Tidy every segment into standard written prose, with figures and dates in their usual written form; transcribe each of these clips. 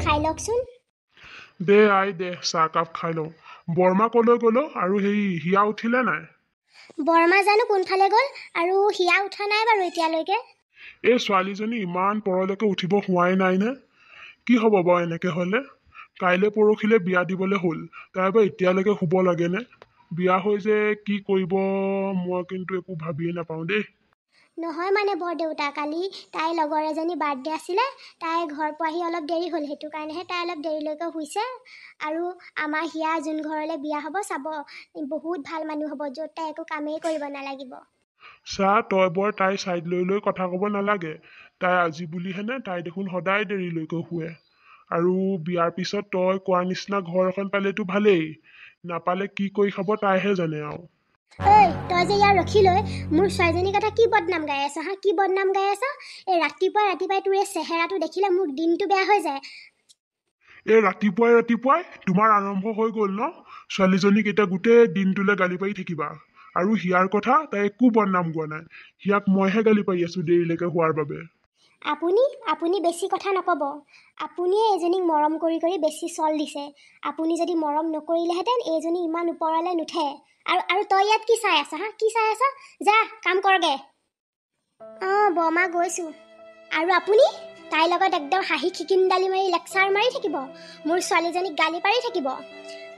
খাই লওকচোন। দে I they চাহকাপ খাই লওঁ। বৰমা কলৈ গ'ল আৰু সেই হিয়া উঠিলে নাই? বৰমা জানো কোনফালে গ'ল আৰু হিয়া উঠা নাই বাৰু এতিয়ালৈকে। এই ছোৱালীজনী ইমান পৰলৈকে উঠিব হোৱাই নাই নে? কি হ'ব বাৰু এনেকে হ'লে? কাইলৈ পৰহিলে বিয়া দিবলৈ হ'ল, তাই বাৰু এতিয়ালৈকে শুব লাগেনে? বিয়া হৈ যে কি কৰিব মই কিন্তু একো ভাবিয়ে নাপাওঁ দেই। নহয় মানে বৰদেউতা, কালি তাইৰ লগৰ এজনী বাৰ্থডে আছিলে, তাই ঘৰ পোৱাহি অলপ দেৰি হ'ল, সেইটো কাৰণেহে তাই অলপ দেৰিলৈকে শুইছে। আৰু আমাৰ হিয়া যোন ঘৰলৈ বিয়া হ'ব চাব, বহুত ভাল মানুহ হ'ব, য'ত তাই একো কামেই কৰিব নালাগিব। চা তই বৰ তাই চাইড লৈ লৈ কথা ক'ব নালাগে। তাই আজি বুলিহেনে, তাই দেখোন সদায় দেৰিলৈকে শুৱে। আৰু বিয়াৰ পিছত তই কোৱাৰ নিচিনা ঘৰ এখন পালেতো ভালেই, নাপালে কি কৰি খাব তাইহে জানে আৰু। ঐ তই যে ইয়াৰ ৰখি লৈ মোৰ ছোৱালীজনীৰ কথা কি বদনাম গাই আছ হা? কি বদনাম গাই আছ? এই ৰাতিপুৱাই তোৰ এই চেহেৰাটো দেখিলে মোৰ দিনটো বেয়া হৈ যায়। এই ৰাতিপুৱাই তোমাৰ আৰম্ভ হৈ গ'ল ন? ছোৱালীজনীক এতিয়া গোটেই দিনটোলৈ গালি পাৰি থাকিবা। আৰু হিয়াৰ কথা তাই একো বদনাম গোৱা নাই। হিয়াক মইহে গালি পাৰি আছো দেৰিলৈকে হোৱাৰ বাবে। আপুনি বেছি কথা নক'ব। আপুনিয়ে এইজনীক মৰম কৰি কৰি বেছি চল দিছে। আপুনি যদি মৰম নকৰিলেহেঁতেন এইজনী ইমান ওপৰলৈ নুঠে। আৰু তই ইয়াত কি চাই আছ হা? কি চাই আছ? যা কাম কৰগে। বৰমা গৈছোঁ। আৰু আপুনি তাইৰ লগত একদম হাঁহি খিকিন্দালি মাৰি লেকচাৰ মাৰি থাকিব, মোৰ ছোৱালীজনীক গালি পাৰি থাকিব।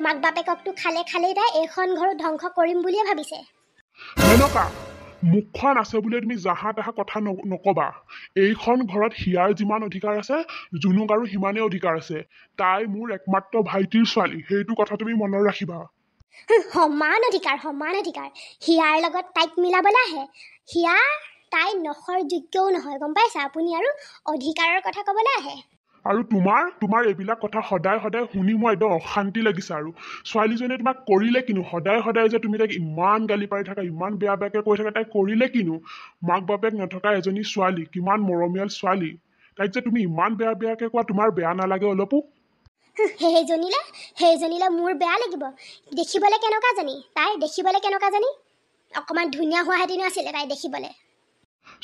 মাক বাপেককতো খালেই তাই এইখন ঘৰো ধ্বংস কৰিম বুলিয়ে ভাবিছে। মেনকা, মুখখন আছে বুলি তুমি জাহা তাহা কথা নকবা। এইখন ঘৰত হিয়াৰ যিমান অধিকাৰ আছে, জুনুক আৰু সিমানেই অধিকাৰ আছে। তাই মোৰ একমাত্ৰ ভাইটিৰ ছোৱালী, সেইটো কথা তুমি মনত ৰাখিবা। সমান অধিকাৰ। হিয়াৰ লগত তাইক মিলাবলৈ আহে। হিয়া তাই নখৰ যোগ্যও নহয়, গম পাইছা? আপুনি আৰু অধিকাৰৰ কথা ক'বলৈ আহে। আৰু তোমাৰ এইবিলাক কথা সদায় শুনি মই একদম অশান্তি লাগিছে। আৰু ছোৱালীজনীয়ে তোমাক কৰিলে কিনো? সদায় যে তুমি তাইক ইমান গালি পাৰি থাকা, ইমান বেয়াকে কৈ থাকা, তাইক কৰিলে কিনো? মাক বাপেক নথকা এজনী ছোৱালী, কিমান মৰমীয়াল ছোৱালী, তাইক যে তুমি ইমান বেয়াকে কোৱা, তোমাৰ বেয়া নালাগে অলপো? সেইজনীলে মোৰ বেয়া লাগিব? দেখিবলৈ কেনেকুৱা জানি? অকণমান ধুনীয়া হোৱা হেঁতেনো আছিলে তাই দেখিবলৈ।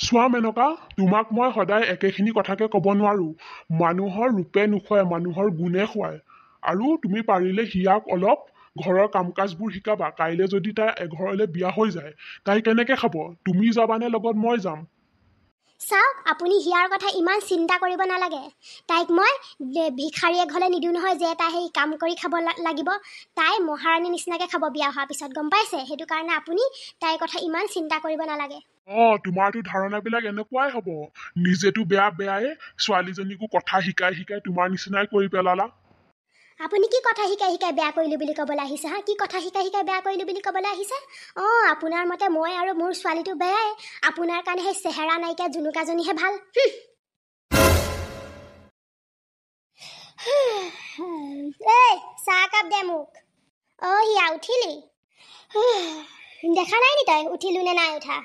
চোৱা মেনকা, তোমাক মই সদায় একেখিনি কথাকে ক'ব নোৱাৰো। মানুহৰ ৰূপে নোখোৱাই, মানুহৰ গুণে খুৱায়। আৰু তুমি পাৰিলে হিয়াক অলপ ঘৰৰ কাম কাজবোৰ শিকাবা। কাইলৈ যদি তাই এঘৰলৈ বিয়া হৈ যায়, তাই কেনেকে খাব? তুমি যাবানে লগত মই যাম? চাওক, আপুনি হিয়াৰ কথা ইমান চিন্তা কৰিব নালাগে। তাইক মই ভিখাৰী এঘৰলৈ নিদিওঁ নহয় যে তাই সেই কাম কৰি খাব লাগিব। তাই মহাৰাণী নিচিনাকৈ খাব বিয়া হোৱাৰ পিছত, গম পাইছে? সেইটো কাৰণে আপুনি তাইৰ কথা ইমান চিন্তা কৰিব নালাগে। তোমাৰতো ধাৰণাবিলাক এনেকুৱাই হ'ব। নিজেতো বেয়াই, ছোৱালীজনীকো কথা শিকাই তোমাৰ নিচিনাই কৰি পেলালা। আপুনি কি কথা শিকাই বেয়া কৰিলো বুলি ক'বলৈ আহিছে হা? কি কথা শিকাই বেয়া কৰিলো বুলি ক'বলৈ আহিছে? আপোনাৰ মতে মই আৰু মোৰ ছোৱালীটো বেয়াই, আপোনাৰ কাৰণে সেই চেহেৰা নাইকিয়া জুনুকাজনীহে ভাল। এই চাহ কাপ দে মোক। হিয়া উঠিলি? দেখা নাই নি তই উঠিলো নে নাই উঠা?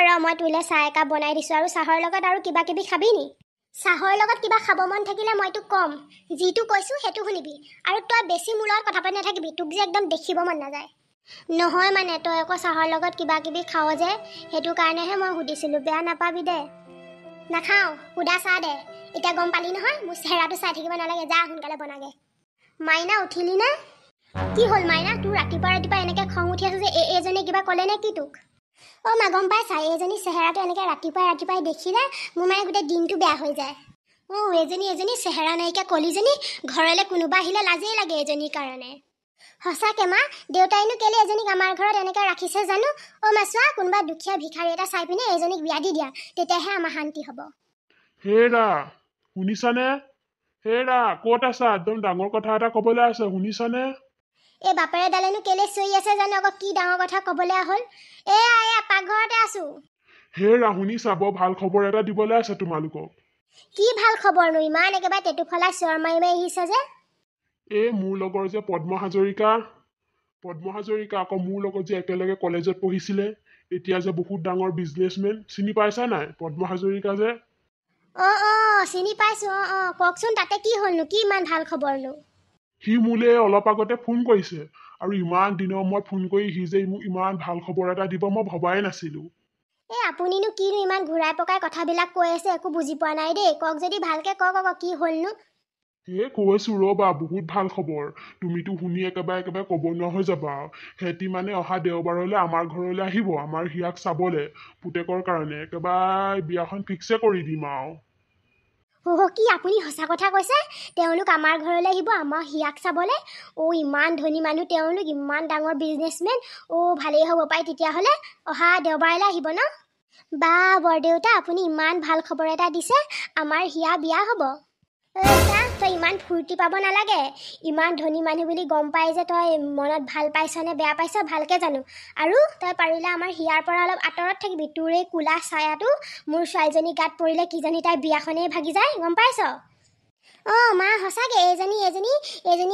ৰ মই তোলে চাহ একাপ বনাই দিছোঁ। আৰু চাহৰ লগত আৰু কিবা কিবি খাবি নি? চাহৰ লগত কিবা খাব মন থাকিলে মই তোক ক'ম। যিটো কৈছোঁ সেইটো শুনিবি। আৰু তই বেছি মোৰ লগত কথা পাতি নাথাকিবি, তোক যে একদম দেখিব মন নাযায়। নহয় মানে তই আকৌ চাহৰ লগত কিবা কিবি খাৱ যে, সেইটো কাৰণেহে মই সুধিছিলোঁ, বেয়া নাপাবি দে। নাখাওঁ, সুদা চাহ দে। এতিয়া গম পালি নহয়, মোৰ চেহেৰাটো চাই থাকিব নালাগে, যা সোনকালে বনাগে। মাইনা উঠিলি নে? কি হ'ল মাইনা, তোৰ ৰাতিপুৱা এনেকৈ খং উঠি আছে যে? এইজনীয়ে কিবা ক'লে নে কি তোক? মা গম পাইছা, এইজনী চেহেৰাটো এনেকৈ ৰাতিপুৱাই দেখিলে মোৰ মানে গোটেই দিনটো বেয়া হৈ যায়। এইজনী চেহেৰা নাইকিয়া কলিজনী, ঘৰলৈ কোনোবা আহিলে লাজেই লাগে এইজনীৰ কাৰণে। সঁচাকে মা, দেউতাইনো কেলে এজনীক আমাৰ ঘৰত এনেকৈ ৰাখিছে জানো? মা চোৱা, কোনোবা দুখীয়া ভিখাৰী এটা চাই পিনে এইজনীক বিয়া দি দিয়া, তেতিয়াহে আমাৰ শান্তি হ'ব। হেৰা, শুনিছানে? হেৰা, ক'ত আছা? একদম ডাঙৰ কথা এটা ক'বলৈ আছে, শুনিছানে? এই বাপেৰে ডালেনো কেলে চিঞৰি আছে জানো? আকৌ কি ডাঙৰ কথা ক'বলৈ হ'ল? এয়া পাকঘৰতে আছো। হেৰা, শুনিছা? বৰ ভাল খবৰ এটা দিবলৈ আছে তোমালোকক। কি ভাল খবৰনো? ইমান একেবাৰে টেটুফলা চিঞৰ মাৰি আহিছে যে? মোৰ লগৰ যে পদ্ম হাজৰিকা আকৌ মোৰ লগত যে একেলগে কলেজত পঢ়িছিলে, এতিয়া যে বহুত ডাঙৰ বিজনেছমেন, চিনি পাইছা নাই? পদ্ম হাজৰিকা যে। চিনি পাইছো। কওকচোন, তাতে কি হ'লনো? কি ইমান ভাল খবৰনো? সি মোলৈ অলপ আগতে ফোন কৰিছে, আৰু ইমান দিনৰ মূৰত ফোন কৰি সি যে মোক ইমান ভাল খবৰ এটা দিব মই ভবাই নাছিলো। আপুনিনো কিনো ইমান ঘূৰাই পকাই কথাবিলাক কৈ আছে, একো বুজি পোৱা নাই দেই। কওক যদি ভালকে কওক আকৌ, কি হ'লনো? কৈছো ৰবা, বহুত ভাল খবৰ। তুমিতো শুনি একেবাৰে একেবাৰে ক'ব নোৱাৰা হৈ যাবা। সিহঁতি মানে অহা দেওবাৰলৈ আমাৰ ঘৰলৈ আহিব, আমাৰ হিয়াক চাবলে, পুতেকৰ কাৰণে একেবাৰে বিয়াখন ফিক্সে কৰি দিম আৰু। কি আপুনি সঁচা কথা কৈছে? তেওঁলোক আমাৰ ঘৰলৈ আহিব আমাৰ হিয়াক চাবলৈ? ইমান ধনী মানুহ তেওঁলোক, ইমান ডাঙৰ বিজনেছমেন। ভালেই হ'ব পাই তেতিয়াহ'লে। অহা দেওবাৰলৈ আহিব ন? বা বৰদেউতা, আপুনি ইমান ভাল খবৰ এটা দিছে। আমাৰ হিয়া বিয়া হ'ব। চা, তই ইমান ফূৰ্তি পাব নালাগে। ইমান ধনী মানুহ বুলি গম পাই যে তই মনত ভাল পাইছ নে বেয়া পাইছ ভালকে জানো। আৰু তই পাৰিলে আমাৰ হিয়াৰ পৰা অলপ আঁতৰত থাকিবি। তোৰ এই কোলা ছায়াটো মোৰ ছোৱালীজনী গাত পৰিলে কিজানি তাইৰ বিয়াখনেই ভাগি যায়, গম পাইছ? মা সঁচাকে, এইজনী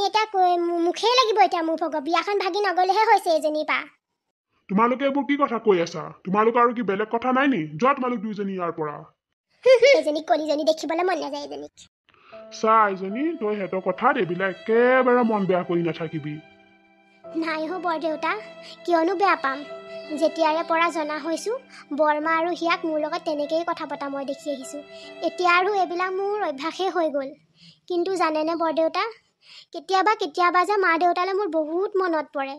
এতিয়া মুখেই লাগিব এতিয়া মোৰ ভগৰ। বিয়াখন ভাগি নগলেহে হৈছে এইজনীৰ পৰা। তোমালোকে এইবোৰ কি কথা কৈ আছা? তোমালোকৰ আৰু কি বেলেগ কথা নাই নি? যোৱা তোমালোক দুইজনী ইয়াৰ পৰা। এইজনীক কলিজনী দেখিবলৈ মন নাযায় এইজনীক। চা আইজনী, তই সিহঁতৰ কথাত এইবিলাক একেবাৰে মন বেয়া কৰি নাথাকিবি। নাই বৰদেউতা, কিয়নো বেয়া পাম? যেতিয়াৰে পৰা জনা হৈছোঁ বৰমা আৰু হিয়াক মোৰ লগত তেনেকেই কথা পতা মই দেখি আহিছোঁ। এতিয়া আৰু এইবিলাক মোৰ অভ্যাসেই হৈ গ'ল। কিন্তু জানেনে বৰদেউতা, কেতিয়াবা যে মা দেউতালৈ মোৰ বহুত মনত পৰে।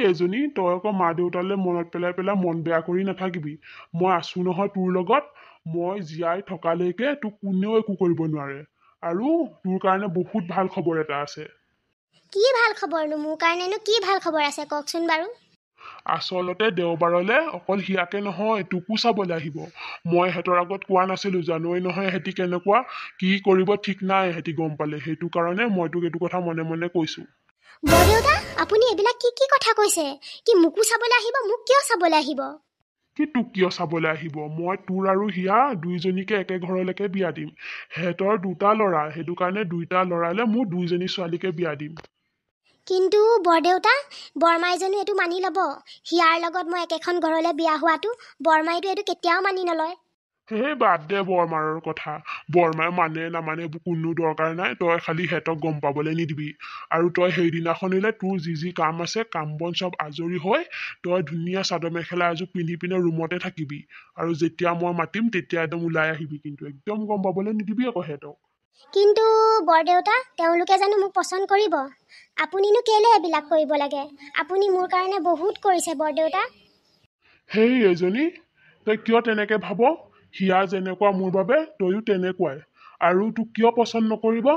এজনী, তই আকৌ মা দেউতালৈ মনত পেলাই মন বেয়া কৰি নাথাকিবি। মই আছো নহয় তোৰ লগত। মই জীয়াই থকালৈকে তোক কোনেও একো কৰিব নোৱাৰে। আৰু তোৰ কাৰণে বহুত ভাল খবৰ এটা আছে। কি ভাল খবৰনো? মোৰ কাৰণেনো কি ভাল খবৰ আছে, কওকচোন বাৰু। আচলতে দেওবাৰলৈ অকল হিয়াকে নহয়, তোকো চাবলৈ আহিব। মই এহেঁতৰ আগত কোৱা নাছিলো, জানই নহয় এহেঁতি কেনেকুৱা, কি কৰিব ঠিক নাই এহেঁতি গম পালে। সেইটো কাৰণে মই তোক এইটো কথা মনে মনে কৈছো। বৰদেউতা, আপুনি এইবিলাক কি কথা কৈছে? কি মোকো চাবলৈ আহিব? মোক কিয় চাবলৈ আহিব? কি তোক কিয় চাবলৈ আহিব? মই তোৰ আৰু হিয়া দুইজনীকে একে ঘৰলৈকে বিয়া দিম। সিহঁতৰ দুটা ল'ৰা, সেইটো কাৰণে দুইটা ল'ৰালে মোৰ দুইজনী ছোৱালীকে বিয়া দিম। কিন্তু বৰদেউতা, বৰমাইজনীও এইটো মানি ল'ব? হিয়াৰ লগত মই একেখন ঘৰলৈ বিয়া হোৱাটো বৰমাইটো এইটো কেতিয়াও মানি নলয়। বাদ দে বৰমাৰৰ কথা। বৰমাই মানে নামানে এইবোৰ কোনো দৰকাৰ নাই। তই খালি সিহঁতক গম পাবলৈ নিদিবি। আৰু তই সেইদিনাখনিলে তোৰ যি কাম আছে, কাম বন চব আজৰি হৈ তই ধুনীয়া চাদৰ মেখেলা এযোৰ পিন্ধি পিনে ৰুমতে থাকিবি। আৰু যেতিয়া মই মাতিম তেতিয়া একদম ওলাই আহিবি। কিন্তু একদম গম পাবলৈ নিদিবি আকৌ সিহঁতক। কিন্তু বৰদেউতা, তেওঁলোকে জানো মোক পচন্দ কৰিব? আপুনিনো কেলে এইবিলাক কৰিব লাগে? আপুনি মোৰ কাৰণে বহুত কৰিছে বৰদেউতা। এজনী, তই কিয় তেনেকে ভাব? হিয়া যেনেকুৱা মোৰ বাবে তইও তেনেকুৱাই। আৰু তোক কিয় পচন্দ নকৰিব?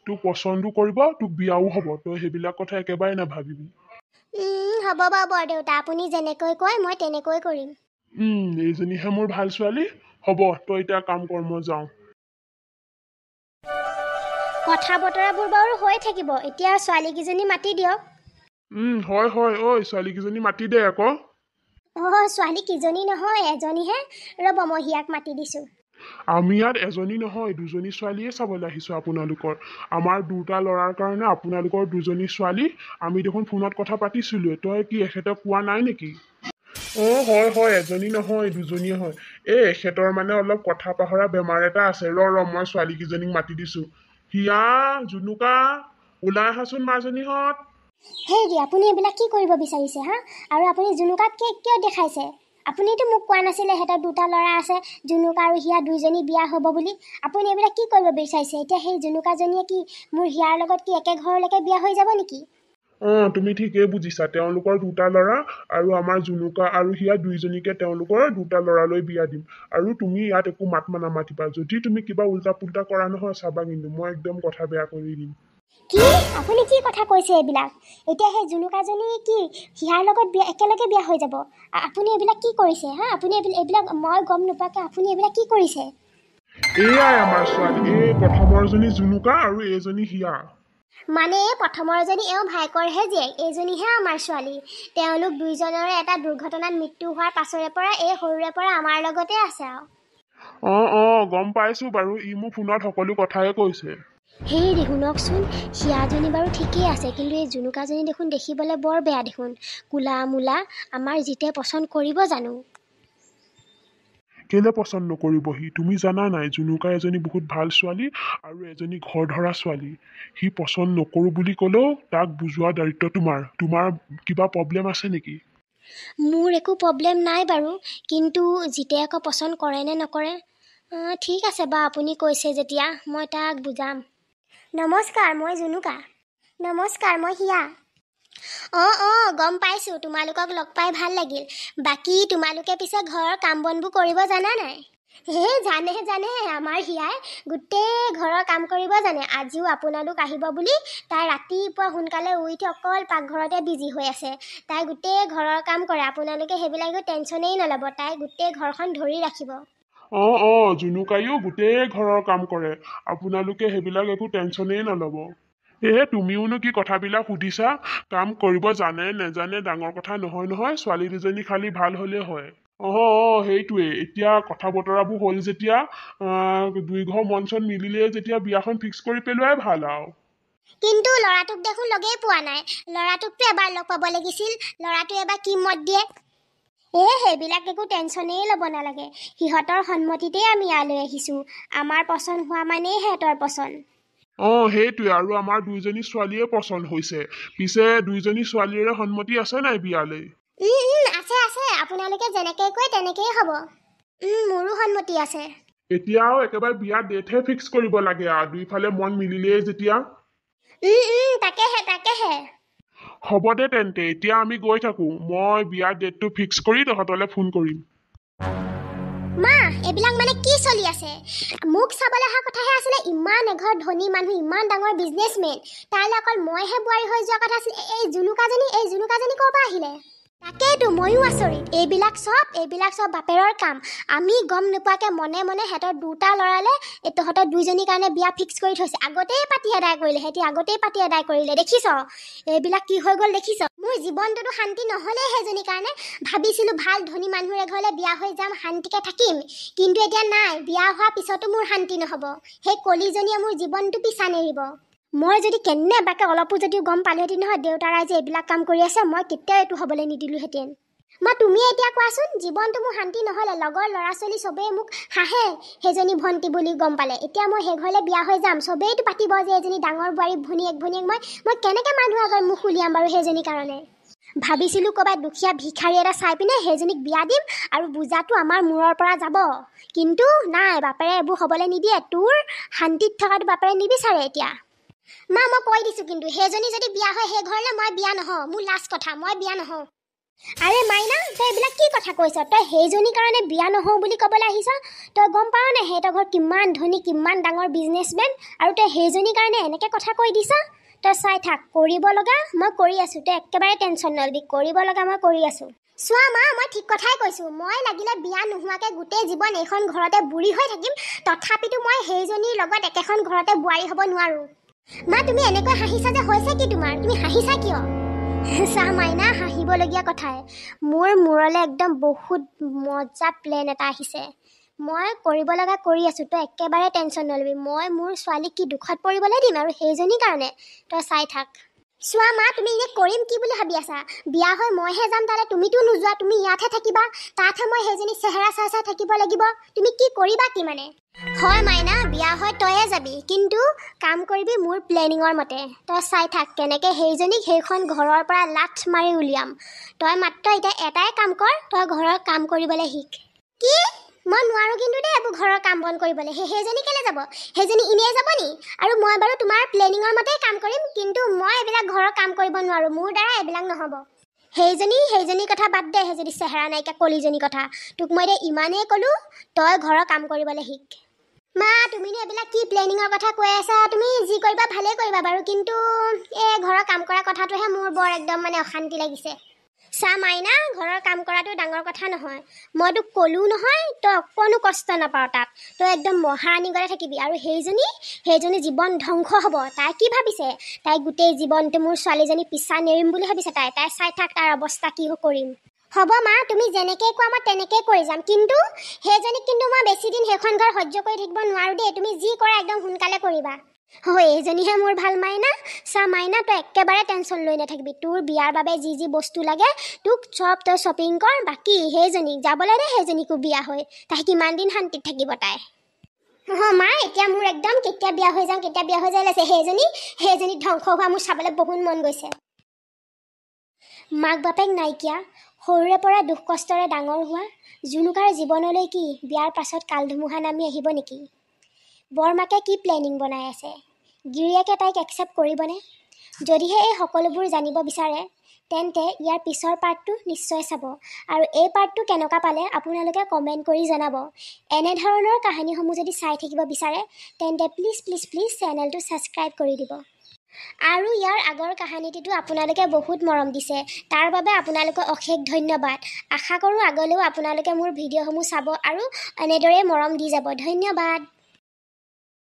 তোক পচন্দো কৰিব, তোক বিয়াও হ'ব। তই সেইবিলাক কথা একেবাৰে নাভাবিবি। হ'ব বাৰু বৰদেউতা, আপুনি যেনেকৈ কয় মই তেনেকৈ কৰিম। এইজনীহে মোৰ ভাল ছোৱালী। হ'ব, তই এতিয়া কাম কৰ, মই যাওঁ। কথা বতৰাবোৰ বাৰু হৈ থাকিব, এতিয়া ছোৱালীকেইজনী মাতি দিয়ক। হয়, ছোৱালীকেইজনী মাতি দে আকৌ। ছোৱালী কিজনী নহয়, এজনীহে। ৰ'ব, মই হিয়াক মাতি দিছোঁ। আমি ইয়াত এজনী নহয়, দুজনী ছোৱালীয়ে চাবলৈ আহিছো আপোনালোকৰ। আমাৰ দুটা ল'ৰাৰ কাৰণে আপোনালোকৰ দুজনী ছোৱালী। আমি দেখোন ফোনত কথা পাতিছিলোৱে। তই কি এখেতক কোৱা নাই নেকি? হয়, এজনী নহয় দুজনীয়ে হয়। এখেতৰ মানে অলপ কথা পাহৰা বেমাৰ এটা আছে। ৰ মই ছোৱালীকেইজনীক মাতি দিছো। হিয়া, জুনুকা, ওলাই আহাচোন মাজনীহঁত। আপুনি এইবিলাক কি কৰিব বিচাৰিছে হা? আৰু আপুনি জুনুকাক কিয় দেখাইছে? আপুনিতো মোক কোৱা নাছিলে সিহঁতৰ দুটা ল'ৰা আছে, জুনুকা আৰু হিয়া দুইজনী বিয়া হ'ব বুলি। আপুনি এইবিলাক কি কৰিব বিচাৰিছে? এতিয়া সেই জুনুকাজনীয়ে কি মোৰ হিয়াৰ লগত কি একে ঘৰলৈকে বিয়া হৈ যাব নেকি? তুমি ঠিকেই বুজিছা। তেওঁলোকৰ দুটা ল'ৰা আৰু আমাৰ জুনুকা আৰু হিয়া দুইজনীকে তেওঁলোকৰ দুটা ল'ৰালৈ বিয়া দিম। আৰু তুমি ইয়াত একো মাত নামাতিবা। যদি তুমি কিবা উল্টা পুল্টা কৰা নহয়, চাবা কিন্তু মই একদম কথা বেয়া কৰি দিম। কি? আপুনি কি কথা কৈছে এইবিলাক? এতিয়া সেই জুনুকাজনী কি হিয়াৰ লগত একেলগে বিয়া হৈ যাব? আপুনি এইবিলাক কি কৰিছে হা? আপুনি এইবিলাক মই গম নোপোৱাকৈ আপুনি এইবিলাক কি কৰিছে? এয়াই আমাৰ ছোৱালী। প্ৰথমৰজনী জুনুকা আৰু এইজনী হিয়া। মানে প্ৰথমৰজনী এওঁ ভাইকৰহে জীয়েক, এইজনীহে আমাৰ ছোৱালী। তেওঁলোক দুইজনৰে এটা দুৰ্ঘটনাত মৃত্যু হোৱাৰ পাছৰে পৰা এই সৰুৰে পৰা আমাৰ লগতে আছে আৰু। গম পাইছো বাৰু। ই মোক ফোনত সকলো কথাই কৈছে। শুনকচোন, হিয়াজনী বাৰু ঠিকেই আছে, কিন্তু এই জুনুকাজনী দেখোন দেখিবলৈ বৰ বেয়া দেখোন। কোলা মোলা। আমাৰ জিতে পচন্দ কৰিব জানো? কেলে পচন্দ নকৰিবহি? তুমি জানা নাই, জুনুকা এজনী বহুত ভাল ছোৱালী আৰু এজনী ঘৰ ধৰা ছোৱালী। সি পচন্দ নকৰো বুলি ক'লেও তাক বুজোৱা দায়িত্ব তোমাৰ। তোমাৰ কিবা প্ৰব্লেম আছে নেকি? মোৰ একো প্ৰব্লেম নাই বাৰু, কিন্তু জিতে আকৌ পচন্দ কৰে নে নকৰে? ঠিক আছে বা আপুনি কৈছে যেতিয়া মই তাক বুজাম। নমস্কাৰ, মই জুনুকা। নমস্কাৰ, মই হিয়া। গম পাইছোঁ, তোমালোকক লগ পাই ভাল লাগিল। বাকী তোমালোকে পিছে ঘৰৰ কাম বনবোৰ কৰিব জানা নাই? জানে আমাৰ হিয়াই গোটেই ঘৰৰ কাম কৰিব জানে। আজিও আপোনালোক আহিব বুলি তাই ৰাতিপুৱা সোনকালে উঠি অকল পাকঘৰতে বিজি হৈ আছে। তাই গোটেই ঘৰৰ কাম কৰে, আপোনালোকে সেইবিলাক টেনশ্যনেই নল'ব, তাই গোটেই ঘৰখন ধৰি ৰাখিব। জুনুকাইও গোটেই ঘৰৰ কাম কৰে, আপোনালোকে সেইবিলাক একো টেনশ্যনেই নল'ব। তুমিওনো কি কথাবিলাক সুধিছা? কাম কৰিব জানে নেজানে ডাঙৰ কথা নহয়। ছোৱালী দুজনী খালি ভাল হ'লে হয়। সেইটোৱে। এতিয়া কথা বতৰাবোৰ হ'ল যেতিয়া দুই ঘৰ মন চন মিলিলে যেতিয়া বিয়াখন ফিক্স কৰি পেলোৱাই ভাল আৰু। কিন্তু ল'ৰাটোক দেখোন লগেই পোৱা নাই। ল'ৰাটোকতো এবাৰ লগ পাব লাগিছিল। ল'ৰাটোৱে এবাৰ কি মত দিয়ে? সেইবিলাক একো টেনশ্যনেই ল'ব নালাগে। সিহঁতৰ সন্মতিতেই আমি ইয়ালৈ আহিছোঁ। আমাৰ পচন্দ হোৱা মানেই সিহঁতৰ পচন্দ। সেইটোৱে, আৰু আমাৰ দুইজনী ছোৱালীয়ে পচন্দ হৈছে। পিছে দুইজনী ছোৱালীৰে সন্মতি আছে নাই বিয়ালৈ? আছে। আপোনালোকে যেনেকৈ কয় তেনেকেই হ'ব। মোৰো সন্মতি আছে। এতিয়াও একেবাৰে বিয়া ডেটহে ফিক্স কৰিব লাগে আৰু, দুইফালে মন মিলিলেই যেতিয়া। তাকেহে। হ'ব দে তেন্তে, এতিয়া আমি গৈ থাকোঁ। মই বিয়াৰ ডেটটো ফিক্স কৰি তহঁতলৈ ফোন কৰিম। মা, এইবিলাক মানে কি চলি আছে? মোক চাবলৈ অহা কথাহে আছিলে। ইমান এঘৰ ধনী মানুহ, ইমান ডাঙৰ বিজনেছমেন, তাইলৈ অকল মইহে বোৱাৰী হৈ যোৱা কথা আছিল। এই জুনুকাজনী ক'ৰ পৰা আহিলে? তাকেইতো ময়ো আচৰিত। এইবিলাক চব বাপেৰৰ কাম। আমি গম নোপোৱাকৈ মনে সিহঁতৰ দুটা ল'ৰালে তহঁতৰ দুইজনীৰ কাৰণে বিয়া ফিক্স কৰি থৈছে। আগতেই পাতি আদায় কৰিলে। দেখিছ এইবিলাক কি হৈ গ'ল দেখিছ? মোৰ জীৱনটোতো শান্তি নহ'লেই সেইজনীৰ কাৰণে। ভাবিছিলোঁ ভাল ধনী মানুহৰ এঘৰলৈ বিয়া হৈ যাম, শান্তিকে থাকিম। কিন্তু এতিয়া নাই, বিয়া হোৱাৰ পিছতো মোৰ শান্তি নহ'ব। সেই কলিজনীয়ে মোৰ জীৱনটো পিছা নেৰিব। মই যদি কেনেবাকৈ অলপো যদিও গম পালোহেঁতেন নহয় দেউতাৰাই যে এইবিলাক কাম কৰি আছে, মই কেতিয়াও এইটো হ'বলৈ নিদিলোহেঁতেন। তুমি এতিয়া কোৱাচোন, জীৱনটো মোৰ শান্তি নহ'লে লগৰ ল'ৰা ছোৱালী চবেই মোক হাঁহে সেইজনী ভণ্টি বুলি গম পালে। এতিয়া মই সেই ঘৰলৈ বিয়া হৈ যাম, চবেইতো পাতিব যে এজনী ডাঙৰ বোৱাৰী ভনীয়েক মই কেনেকৈ মানুহৰ আগত মুখ উলিয়াম বাৰু সেইজনীৰ কাৰণে? ভাবিছিলোঁ ক'ৰবাত দুখীয়া ভিখাৰী এটা চাই পিনে সেইজনীক বিয়া দিম আৰু বুজাটো আমাৰ মূৰৰ পৰা যাব। কিন্তু নাই, বাপেৰে এইবোৰ হ'বলৈ নিদিয়ে। তোৰ শান্তিত থকাটো বাপেৰে নিবিচাৰে এতিয়া। মা, মই কৈ দিছোঁ, কিন্তু সেইজনী যদি বিয়া হয় সেই ঘৰলৈ মই বিয়া নহওঁ। মোৰ লাষ্ট কথা, মই বিয়া নহওঁ। আৰে মাইনা, তই এইবিলাক কি কথা কৈছ? তই সেইজনীৰ কাৰণে বিয়া নহওঁ বুলি ক'বলৈ আহিছ? তই গম পাৱ নাই সিহঁতৰ ঘৰ কিমান ধনী, কিমান ডাঙৰ বিজনেছমেন, আৰু তই সেইজনীৰ কাৰণে এনেকৈ কথা কৈ দিছ? তই চাই থাক, কৰিব লগা মই কৰি আছোঁ। তই একেবাৰে টেনশ্যন নলবি, কৰিব লগা মই কৰি আছোঁ। চোৱা মা, মই ঠিক কথাই কৈছোঁ। মই লাগিলে বিয়া নোহোৱাকৈ গোটেই জীৱন এইখন ঘৰতে বুঢ়ী হৈ থাকিম, তথাপিতো মই সেইজনীৰ লগত একেখন ঘৰতে বোৱাৰী হ'ব নোৱাৰোঁ। মা, তুমি এনেকৈ হাঁহিছা যে, হৈছে কি তোমাৰ? তুমি হাঁহিছা কিয়? চাহ মাইনা, হাঁহিবলগীয়া কথাই। মোৰ মূৰলৈ একদম বহুত মজা প্লেন এটা আহিছে। মই কৰিব লগা কৰি আছোঁ, তই একেবাৰে টেনশ্যন নলবি। মই মোৰ ছোৱালীক কি দুখত পৰিবলৈ দিম আৰু সেইজনীৰ কাৰণে? তই চাই থাক। চোৱা মা, তুমি এনেই কৰিম কি বুলি ভাবি আছা? বিয়া হৈ মইহে যাম তালৈ, তুমিতো নোযোৱা, তুমি ইয়াতহে থাকিবা। তাতহে মই সেইজনী চেহেৰা চাই থাকিব লাগিব। তুমি কি কৰিবা কি মানে? হয় মাইনা, বিয়া হৈ তয়ে যাবি, কিন্তু কাম কৰিবি মোৰ প্লেনিঙৰ মতে। তই চাই থাক কেনেকৈ সেইজনীক সেইখন ঘৰৰ পৰা লাথ মাৰি উলিয়াম। তই মাত্ৰ এতিয়া এটাই কাম কৰ, তই ঘৰৰ কাম কৰিবলৈ শিক। কি? মই নোৱাৰোঁ কিন্তু দেই এইবোৰ ঘৰৰ কাম বন কৰিবলৈ। সেইজনী কেলৈ যাব? সেইজনী এনেই যাব নি? আৰু মই বাৰু তোমাৰ প্লেনিঙৰ মতেই কাম কৰিম, কিন্তু মই এইবিলাক ঘৰৰ কাম কৰিব নোৱাৰোঁ। মোৰ দ্বাৰা এইবিলাক নহ'ব। সেইজনীৰ কথা বাদ দে, সেইজনী চেহেৰা নাইকিয়া কলিজনীৰ কথা। তোক মই এতিয়া ইমানেই ক'লোঁ, তই ঘৰৰ কাম কৰিবলৈ শিক। মা, তুমিনো এইবিলাক কি প্লেনিঙৰ কথা কৈ আছা? তুমি যি কৰিবা ভালেই কৰিবা বাৰু, কিন্তু এই ঘৰৰ কাম কৰা কথাটোহে মোৰ বৰ একদম অশান্তি লাগিছে। চা মাইনা, ঘৰৰ কাম কৰাটো ডাঙৰ কথা নহয়। মই তোক ক'লোঁ নহয়, তই অকণো কষ্ট নাপাওঁ তাত। তই একদম মহাৰাণী গতে থাকিবি। আৰু সেইজনী জীৱন ধ্বংস হ'ব। তাই কি ভাবিছে? তাই গোটেই জীৱনটো মোৰ ছোৱালীজনী পিছা নেৰিম বুলি ভাবিছে। তাই চাই থাক তাৰ অৱস্থা কি কৰিম। হ'ব মা, তুমি যেনেকৈ কোৱা মই তেনেকৈ কৰি যাম, কিন্তু সেইজনীক কিন্তু মই বেছি দিন সেইখন ঘৰ সহ্য কৰি থাকিব নোৱাৰোঁ দেই। তুমি যি কৰা একদম সোনকালে কৰিবা। এইজনীহে মোৰ ভাল মাইনা। চা মাইনা, তই একেবাৰে টেনশ্যন লৈ নাথাকিবি। তোৰ বিয়াৰ বাবে যি বস্তু লাগে তোক চব তই শ্বপিং কৰ। বাকী সেইজনীক যাবলৈ দে, সেইজনীকো বিয়া হৈ। তাই কিমান দিন শান্তিত থাকিব তাই? মা, এতিয়া মোৰ একদম কেতিয়া বিয়া হৈ যায় লাগিছে। সেইজনী ধ্বংস হোৱা মোৰ চাবলৈ বহুত মন গৈছে। মাক বাপেক নাইকিয়া, সৰুৰে পৰা দুখ কষ্টৰে ডাঙৰ হোৱা জুনুকাৰ জীৱনলৈ কি বিয়াৰ পাছত কাল ধুমুহা নামি আহিব নেকি? বৰমাকে কি প্লেনিং বনাই আছে? গিৰিয়েকে তাইক একচেপ্ট কৰিবনে? যদিহে এই সকলোবোৰ জানিব বিচাৰে তেন্তে ইয়াৰ পিছৰ পাৰ্টটো নিশ্চয় চাব আৰু এই পাৰ্টটো কেনেকুৱা পালে আপোনালোকে কমেণ্ট কৰি জনাব। এনেধৰণৰ কাহিনীসমূহ যদি চাই থাকিব বিচাৰে তেন্তে প্লিজ প্লিজ প্লিজ চেনেলটো ছাবস্ক্ৰাইব কৰি দিব। আৰু ইয়াৰ আগৰ কাহিনীটিতো আপোনালোকে বহুত মৰম দিছে, তাৰ বাবে আপোনালোকক অশেষ ধন্যবাদ। আশা কৰোঁ আগলৈও আপোনালোকে মোৰ ভিডিঅ'সমূহ চাব আৰু এনেদৰে মৰম দি যাব। ধন্যবাদ।